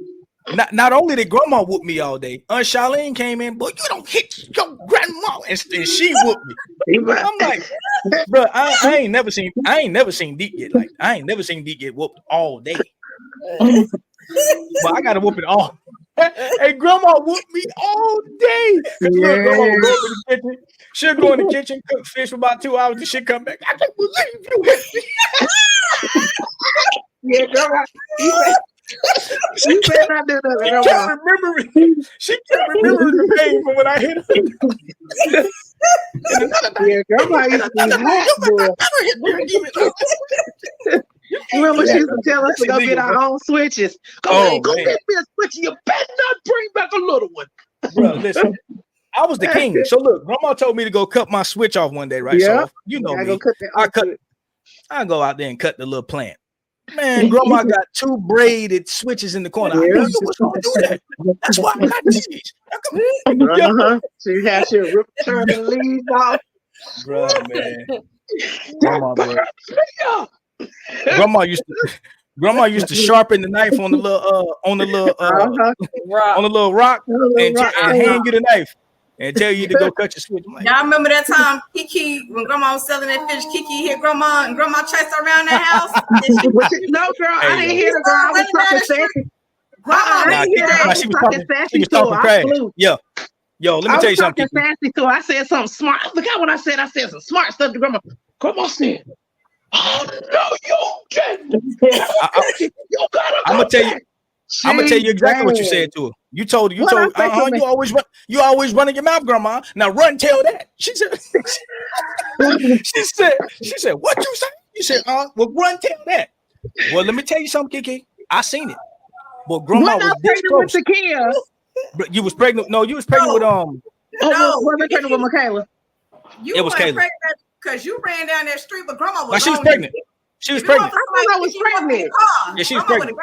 Not only did grandma whoop me all day, Aunt Charlene came in, boy, you don't hit your grandma, and she whooped me. I'm like, bro, I ain't never seen Deek get like, I ain't never seen Deek get whooped all day. But I got to whoop it all. Hey, grandma whooped me all day. Look, grandma would go to the kitchen. She'll go in the kitchen, cook fish for about 2 hours, and she'll come back. I can't believe you hit me. Yeah, grandma. She kept remembering the pain from when I hit her. Yeah, grandma used to be hot. Remember, she used to tell us to go get our own switches. Go get me a switch. You better not bring back a little one. Bro, listen. I was the king. So look, grandma told me to go cut my switch off one day, right? Yeah. So you know me. I go out there and cut the little plant. Man, grandma got 2 braided switches in the corner. I knew you was gonna do that. That's why I got these. She had to turn the leaves off. Bro, man. Grandma used to sharpen the knife on the little rock and hand you the knife and tell you to go cut your switch. Like, y'all remember that time Kiki, when grandma was selling that fish, Kiki hit grandma and grandma chased her around that house? No, girl, I didn't hear the girl. I was talking sassy. I didn't hear that. She was talking sassy to her. Yo, let me tell you something. I was talking sassy to her. I said something smart. Look at what I said. I said some smart stuff to grandma. Grandma said, "Oh no, you can't. I'm gonna tell you exactly what you said to her. You told you always running your mouth, grandma. Now run, tell that." She said, she said, what you say? You said, well, run, tell that. Well, let me tell you something, Kiki. I seen it. But grandma was this close. With Takia. But you was pregnant. No, you was pregnant with wasn't pregnant with Michaela. It was pregnant because you ran down that street, but grandma was. She was pregnant. She was pregnant. I thought I was pregnant. Yeah, she was pregnant.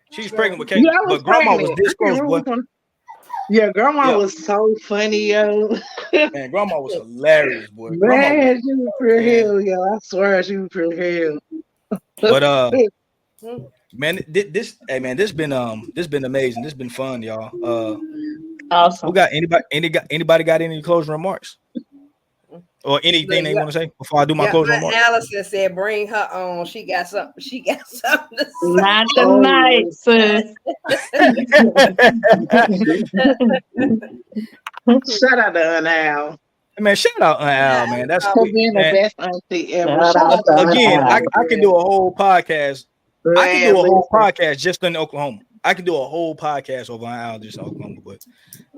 She was pregnant with Kate, but grandma was this close, boy. Yeah, grandma was so funny, yo. Man, grandma was hilarious, boy. Man, she was pure hell, yo. I swear she was pure hell. But man, this been amazing. This been fun, y'all. Awesome. Who got anybody got any closing remarks? or anything they want to say before I do my closing remarks? Allison said, "Bring her on. She got something. She got something to say." Not tonight, sis. Shout out to Al. Man, shout out Al, man. That's for sweet, being man. the best auntie ever. Shout Shout out to Again, Al. I can do a whole podcast. I can Man, do a whole listen. podcast just in Oklahoma. I can do a whole podcast over on Al just in Oklahoma. But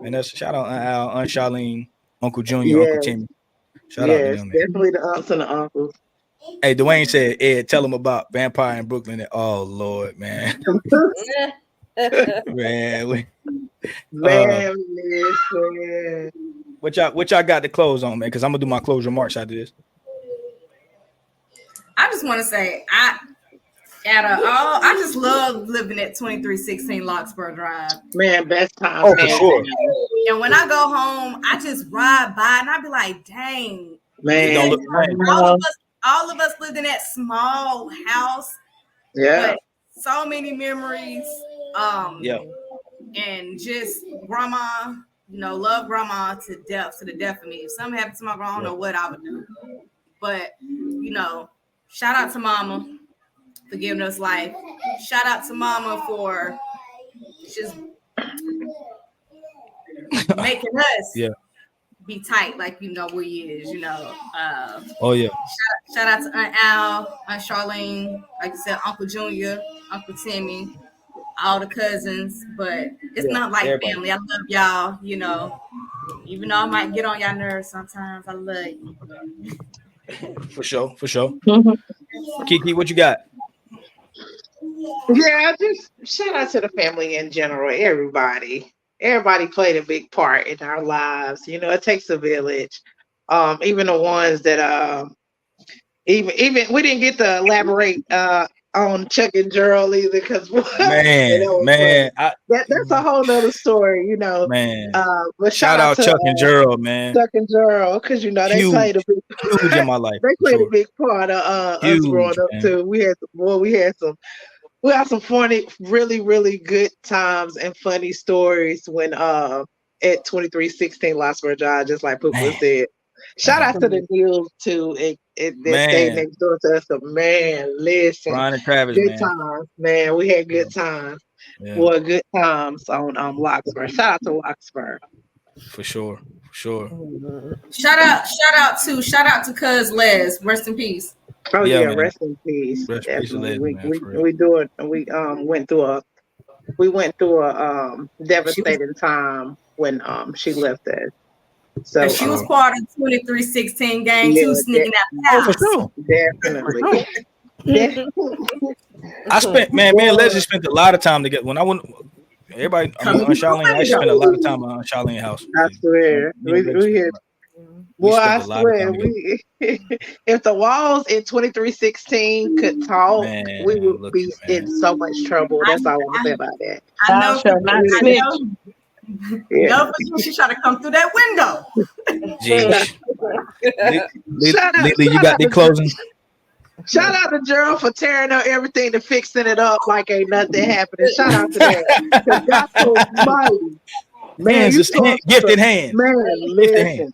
man, that's shout out Al, Aunt Charlene, Uncle Junior, Uncle Timmy. Shout out to them, man. Definitely the aunts and the uncles. Hey, Dwayne said, Ed, tell him about Vampire in Brooklyn. Oh Lord, man. Man, Listen. what y'all got to close on, man? Because I'm gonna do my close remarks after this. I just want to say, I just love living at 2316 Larkspur Drive. Man, best time. Oh, for sure. And when I go home, I just ride by and I be like, dang, Man, don't look right. all of us lived in that small house. Yeah. But so many memories. And just grandma, love grandma to the death of me. If something happened to my grandma, I don't know what I would do. But, shout out to mama for giving us life. Shout out to mama for just making us be tight like we is, Oh yeah. Shout out to Aunt Al, Aunt Charlene, like you said, Uncle Junior, Uncle Timmy, all the cousins, but it's not like everybody. Family. I love y'all, even though I might get on y'all nerves sometimes, I love you. For sure. Kiki, what you got? Yeah, just shout out to the family in general. Everybody played a big part in our lives. It takes a village. Even the ones that even we didn't get to elaborate on Chuck and Gerald either, because man, that's a whole nother story, Man, but shout out to Chuck and Gerald, man. Chuck and Gerald, because they played a big huge in my life. They played a big part of us growing up too. We had some funny, really, really good times and funny stories when at 2316 Larkspur Drive, just like Poopa said. Shout out to the Neils too. That stayed next door to us. So, man, listen. Brian and Travis, good times, man. We had good times. Boy, good times on Larkspur. Shout out to Larkspur. For sure. Shout out to Cuz Les. Rest in peace. Oh yeah, rest in peace. Definitely. We went through a devastating time when she left us. So and she was part of 2316 gang too, sneaking out the house. For sure. Definitely. I spent me and Leslie spent a lot of time together. When I went, everybody, on Charlene, I spent a lot of time on Charlene's house. I swear, we had. Boy, I swear, if the walls in 2316 could talk, we would be in so much trouble. That's all I want to say about that. I know. No, she tried to come through that window. Lily, you got the closing. Shout out to Gerald for tearing up everything and fixing it up like ain't nothing happening. Shout out to that. That's so mighty. Man, just gifted hands. Man, listen.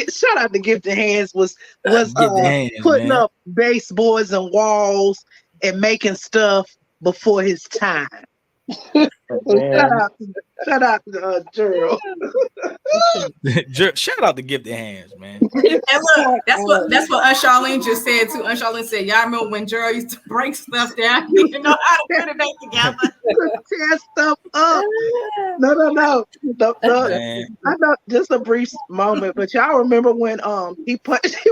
Shout out to Gifted Hands was putting up baseboards and walls and making stuff before his time. Shout out to Gerald. Shout out to Gifted Hands, man. And look, that's what Aunt Charlene just said too. Aunt Charlene said, "Y'all remember when Gerald used to break stuff down? He didn't know how to put it back together, tear stuff up." No. I know, just a brief moment, but y'all remember when he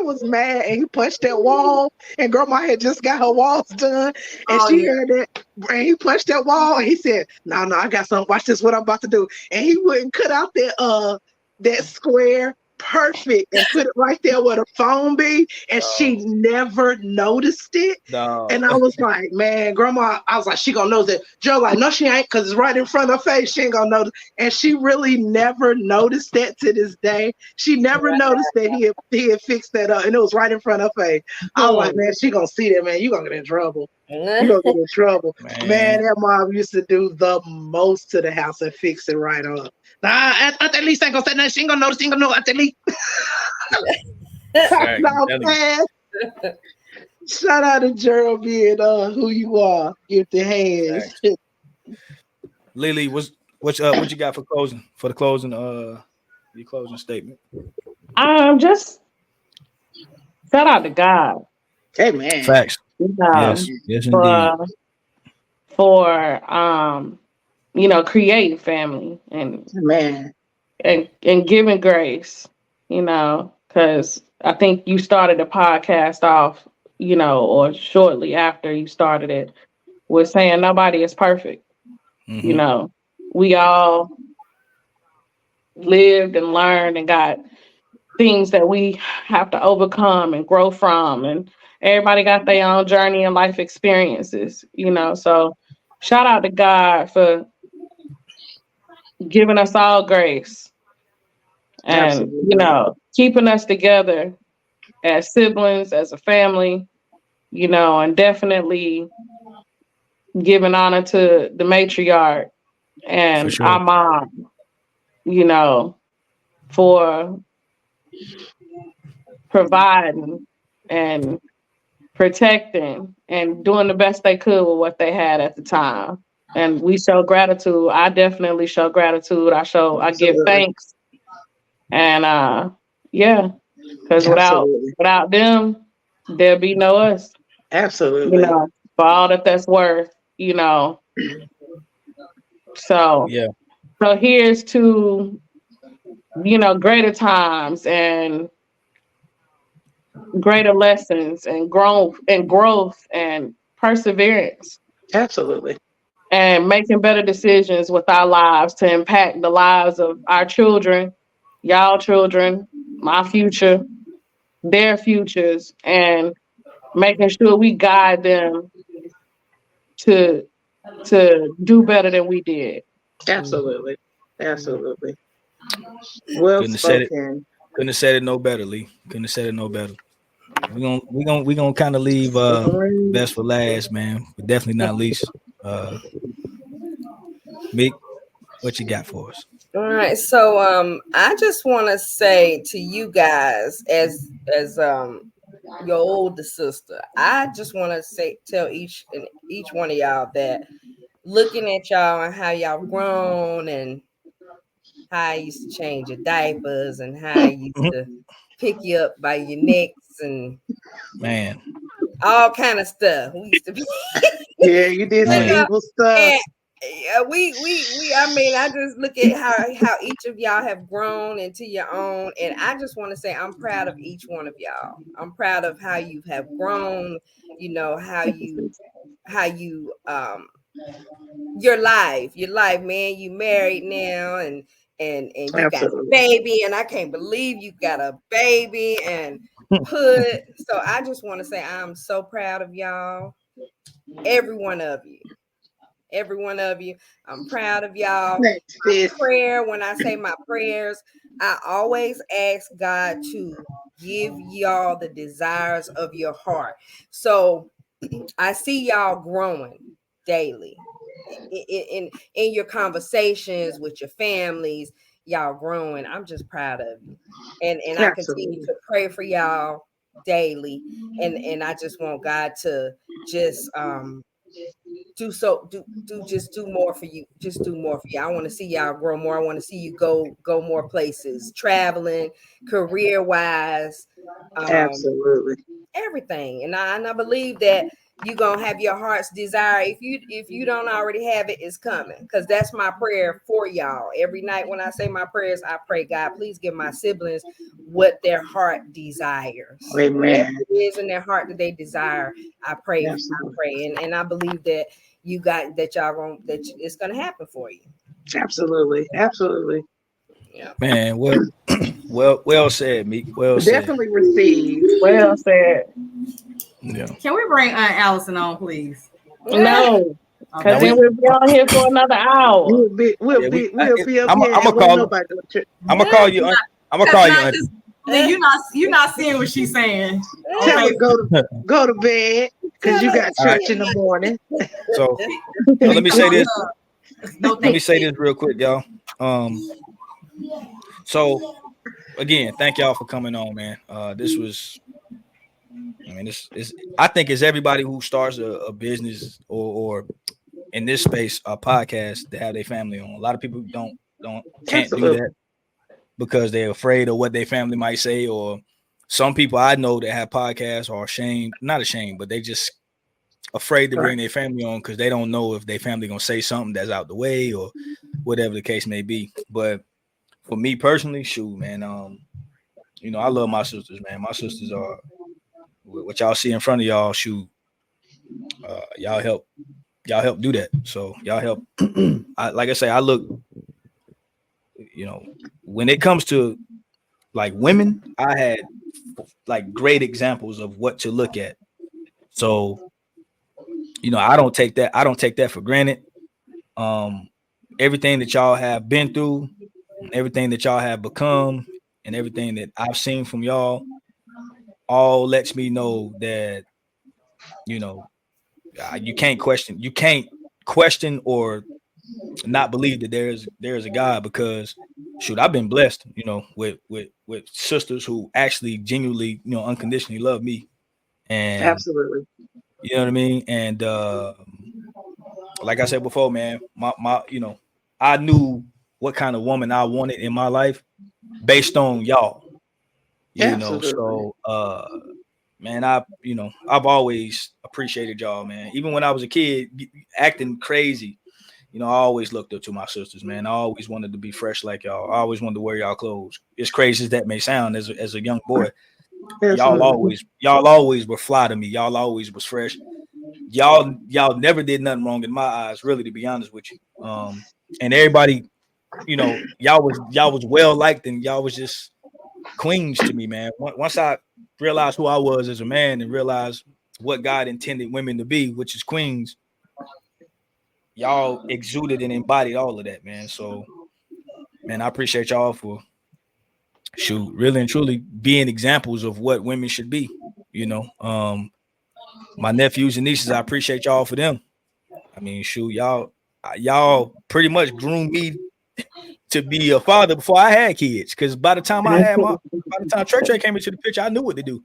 was mad and he punched that wall, and Grandma had just got her walls done, and had that, and he punched that wall, and he said, "No, I got something. Watch this. What I'm about to do." And he wouldn't cut out that square perfect and put it right there where the phone be, and she never noticed it. No. And I was like, man, Grandma, I was like, she gonna notice it. Joe like, no, she ain't, because it's right in front of her face. She ain't gonna notice. And she really never noticed that to this day. She never noticed that he had fixed that up, and it was right in front of her face. I was like, man, she gonna see that, man. You gonna get in trouble. You gonna get in trouble. Man, that mom used to do the most to the house and fix it right up. Nah, at least ain't gonna say nothing. She ain't gonna notice. She ain't gonna know at least. Right, No, man. Shout out to Gerald being who you are. Give the hands. Right. Lily, what you got for closing? For the closing, your closing statement. Just shout out to God. Hey man. Facts. Yes, indeed. For creating family and Man. and giving grace, because I think you started the podcast off, or shortly after you started it, with saying nobody is perfect. Mm-hmm. We all lived and learned and got things that we have to overcome and grow from, and everybody got their own journey and life experiences, so shout out to God for giving us all grace and Absolutely. keeping us together as siblings, as a family, and definitely giving honor to the matriarch and For sure. our mom, for providing and protecting and doing the best they could with what they had at the time. And we show gratitude. I definitely show gratitude. I give thanks. And because without them, there'll be no us. Absolutely. For all that's worth, So yeah. So here's to greater times and greater lessons and growth and perseverance. Absolutely. And making better decisions with our lives to impact the lives of our children, y'all children, my future, their futures, and making sure we guide them to do better than we did. Absolutely. Absolutely. Well spoken. Couldn't have said it no better, Lee. Couldn't have said it no better. We're gonna kind of leave best for last, man, but definitely not least. Meek, what you got for us? All right, so I just want to say to you guys, as your older sister, I just want to tell each one of y'all that looking at y'all and how y'all grown and how I used to change your diapers and how I used to pick you up by your necks and man, all kind of stuff. We used to be yeah, you did some evil stuff. And, I mean, I just look at how each of y'all have grown into your own, and I just want to say I'm proud of each one of y'all. I'm proud of how you have grown, how you your life, man. You married now, and you got a baby, and I can't believe you got a baby and so I just want to say I'm so proud of y'all, every one of you. I'm proud of y'all. Prayer, when I say my prayers, I always ask God to give y'all the desires of your heart. So I see y'all growing daily in your conversations with your families. Y'all growing. I'm just proud of you, and I continue to pray for y'all daily, and I just want God to just do more for you. Just do more for you. I want to see y'all grow more. I want to see you go more places, traveling, career wise, absolutely, everything. And I believe that you're gonna have your heart's desire. If you don't already have it, it's coming, because that's my prayer for y'all. Every night when I say my prayers, I pray, God, please give my siblings what their heart desires. Amen. Whatever it is in their heart that they desire, I pray. And I believe that you got that it's gonna happen for you. Absolutely. Yeah. Man, well said, Meek. Well said. Definitely received. Well said. Yeah. Can we bring Aunt Allison on, please? No, because then we'll be on here for another hour. We'll be up I'm here. I'm gonna call you. I'm gonna call you. Then you're not seeing what she's saying. Tell her go to bed, because you got church in the morning. So let me say this. Let me say this real quick, y'all. So again, thank y'all for coming on, man. This was, I mean, this is, I think it's everybody who starts a business or in this space, a podcast to have their family on. A lot of people can't do Absolutely. that because they're afraid of what their family might say, or some people I know that have podcasts are not ashamed, but they just afraid to bring their family on because they don't know if their family gonna say something that's out the way or whatever the case may be. But for me personally, shoot, man, you know, I love my sisters, man. My sisters are what y'all see in front of y'all. Shoot, y'all help do that. So y'all help. Like I say, I look, you know, when it comes to like women, I had like great examples of what to look at. So, you know, I don't take that for granted. Everything that y'all have been through, everything that y'all have become, and everything that I've seen from y'all all lets me know that, you know, you can't question or not believe that there's a God, because shoot, I've been blessed, you know, with sisters who actually genuinely, you know, unconditionally love me. And Absolutely. you know what I mean? And like I said before, man, my you know, I knew what kind of woman I wanted in my life based on y'all. You know, Absolutely. so man, I've always appreciated y'all, man. Even when I was a kid acting crazy, you know, I always looked up to my sisters, man. I always wanted to be fresh like y'all. I always wanted to wear y'all clothes. As crazy as that may sound, as a young boy, Absolutely. y'all always were fly to me. Y'all always was fresh. Y'all never did nothing wrong in my eyes, really, to be honest with you. And everybody, you know, y'all was well liked, and y'all was just queens to me, man. Once I realized who I was as a man and realized what God intended women to be, which is queens, y'all exuded and embodied all of that, man. So, man, I appreciate y'all for really and truly being examples of what women should be. You know, my nephews and nieces, I appreciate y'all for them. I mean, shoot, y'all pretty much groomed me to be a father before I had kids. Because by the time Trey came into the picture, I knew what to do.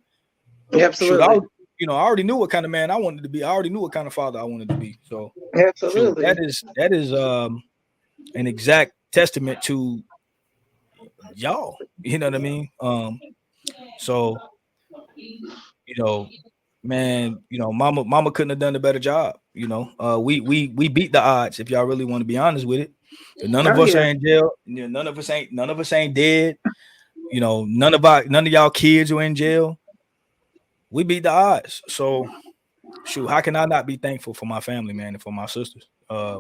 Absolutely. Shoot, I already knew what kind of man I wanted to be. I already knew what kind of father I wanted to be. So, Absolutely. shoot, that is an exact testament to y'all. You know what I mean? So, you know, man, you know, mama couldn't have done a better job. You know, we beat the odds, if y'all really want to be honest with it. None of us are in jail. You know, none of us ain't dead. You know, none of y'all kids are in jail. We beat the odds. So shoot, how can I not be thankful for my family, man, and for my sisters? I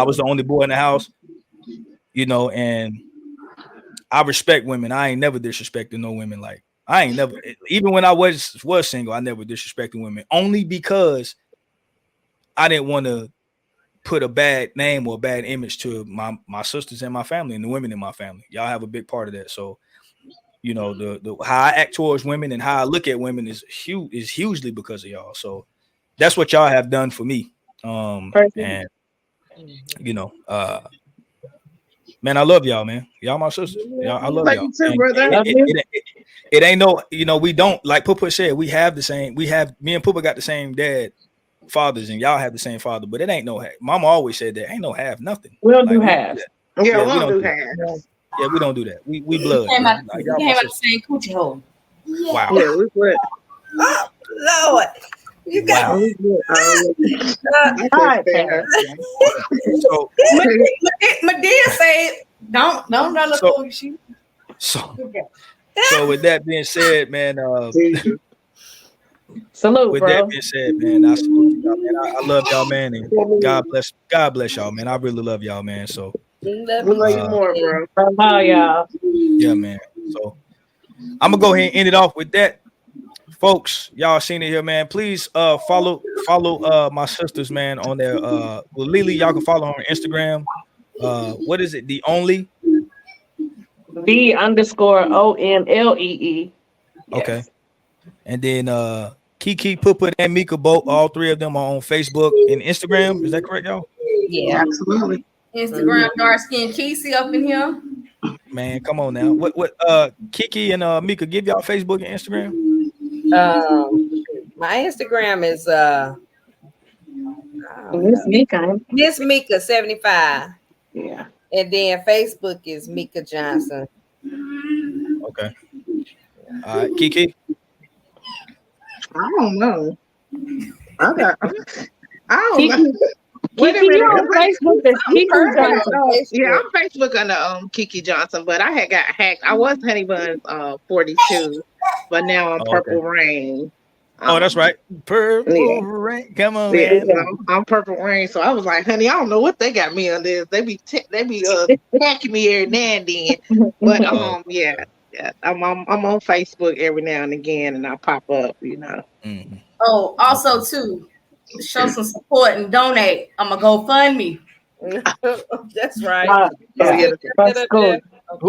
was the only boy in the house, you know, and I respect women. I ain't never disrespected no women. Like, I ain't never, even when I was single, I never disrespected women, only because I didn't want to put a bad name or a bad image to my sisters and my family and the women in my family. Y'all have a big part of that. So, you know, the how I act towards women and how I look at women is hugely because of y'all. So that's what y'all have done for me. And you know, man, I love y'all, man. Y'all my sisters. Y'all, I love Like y'all. you too, brother. It ain't no, you know, we don't, like Poopa said, me and Poopa got the same dad, fathers, and y'all have the same father, but it ain't no, Mama always said that ain't no half nothing. We don't Like, do half. Yeah, we don't do half. that. Yeah, we don't do that. We blood. Came out, Like, came out the same coochie hole. Wow. Yeah, we would. Oh, Lord. You got Wow. I fair. So Medea said, don't run up over you. So with that being said, man, salute, with bro. that being said, man, I salute y'all, man. I love y'all, man, and God bless y'all, man. I really love y'all, man. So we love you more, bro. Oh, y'all. Yeah, man. So I'm gonna go ahead and end it off with that. Folks, y'all seen it here, man. Please follow my sisters, man, on their Lily, y'all can follow her on Instagram. What is it? The_? the_ONLEE. Okay. Yes. And then Kiki, Poopa, and Mika, both, all three of them are on Facebook and Instagram. Is that correct, y'all? Yeah, absolutely. Instagram, dark skin Kesey up in here. Man, come on now. What Kiki and Mika, give y'all Facebook and Instagram? My Instagram is Miss Mika. Miss Mika 75. Yeah. And then Facebook is Mika Johnson. Okay. All right, Kiki. I don't know. I don't Kiki, know. Wait a Kiki, minute. you're on Facebook as Kiki Johnson. Yeah, I'm Facebook under Kiki Johnson, but I had got hacked. I was Honey Buns 42, but now I'm Purple Rain. Oh, that's right. Purple Rain. Come on, man. Yeah, I'm Purple Rain. So I was like, honey, I don't know what they got me on this. They be hacking me every now and then. But yeah, I'm on Facebook every now and again, and I pop up, you know. Mm-hmm. Oh, also too, show some support and donate. I'm gonna GoFundMe. That's right. That's cool.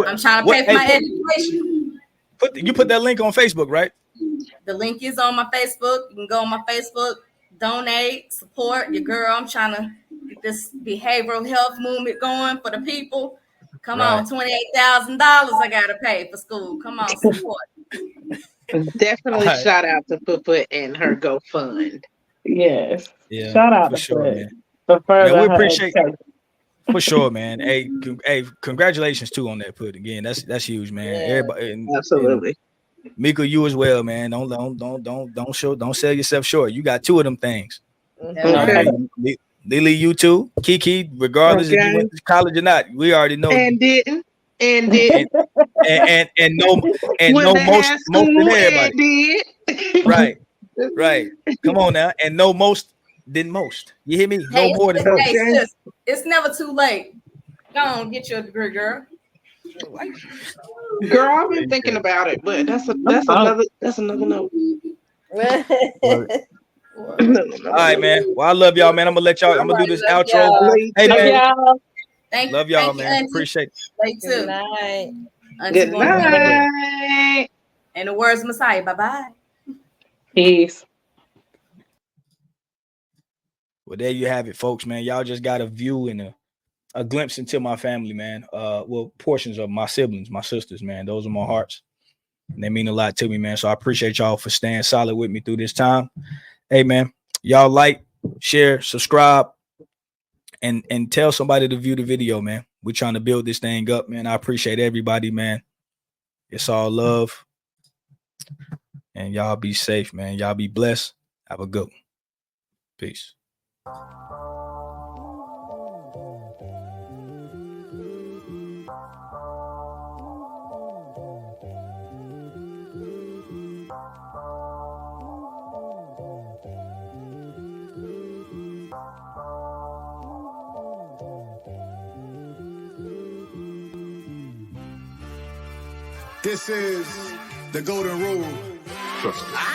I'm trying to pay for my education. You put that link on Facebook, right? The link is on my Facebook. You can go on my Facebook, donate, support your girl. I'm trying to get this behavioral health movement going for the people. Come on, $28,000 I gotta pay for school. Come on, support. Definitely shout out to Put and her GoFund. Yes. Yeah. Shout out for to sure, Put. man. Man, we appreciate for sure, man. Hey, congratulations too on that Put again. That's huge, man. Yeah. Everybody, absolutely. And Mika, you as well, man. Don't sell yourself short. You got two of them things. Okay. Lily, you too. Kiki, regardless if you went to college or not, we already know. And didn't. And no most than everybody. Did. Right. Come on now. And no most than most. You hear me? No more than most. Hey, sis, it's never too late. Go on, get your degree, girl. Girl, I've been thinking about it, but that's another note. All right, man. Well, I love y'all, man. I'm gonna do this outro. Hey, man. Love y'all, man. Appreciate it. Thank you. Good night. Good night. And the words of Messiah. Bye-bye. Peace. Well, there you have it, folks, man. Y'all just got a view and a glimpse into my family, man. Well, portions of my siblings, my sisters, man. Those are my hearts. And they mean a lot to me, man. So I appreciate y'all for staying solid with me through this time. Hey, man, y'all like, share, subscribe, and tell somebody to view the video, man. We're trying to build this thing up, man. I appreciate everybody, man. It's all love. And y'all be safe, man. Y'all be blessed. Have a good one. Peace. This is the golden rule. Trust it.